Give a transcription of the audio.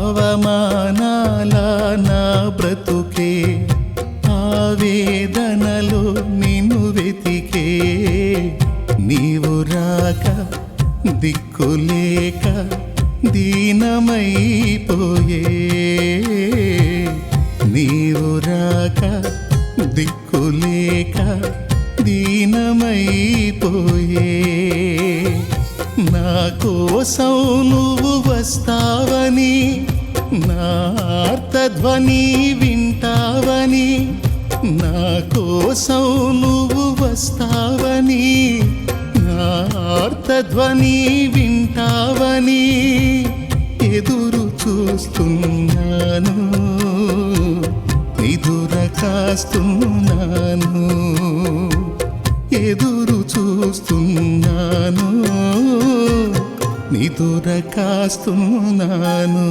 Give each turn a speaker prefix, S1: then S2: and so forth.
S1: అవమానాల నా బ్రతుకే ఆవేదనలో నిన్ను వెతికే నీవు రాక దిక్కులేక దీనమైపోయే నీవు రాక దిక్కులేక దీనమైపోయే నా కోసం నువ్వు వస్తావని నా ఆర్తధ్వని వింటావని నా కోసం నువ్వు వస్తావని నా ఆర్తధ్వని వింటావని ఎదురు చూస్తున్నాను నిదుర కాస్తున్నాను ఎదురు చూస్తున్నాను నిదుర కాస్తున్నాను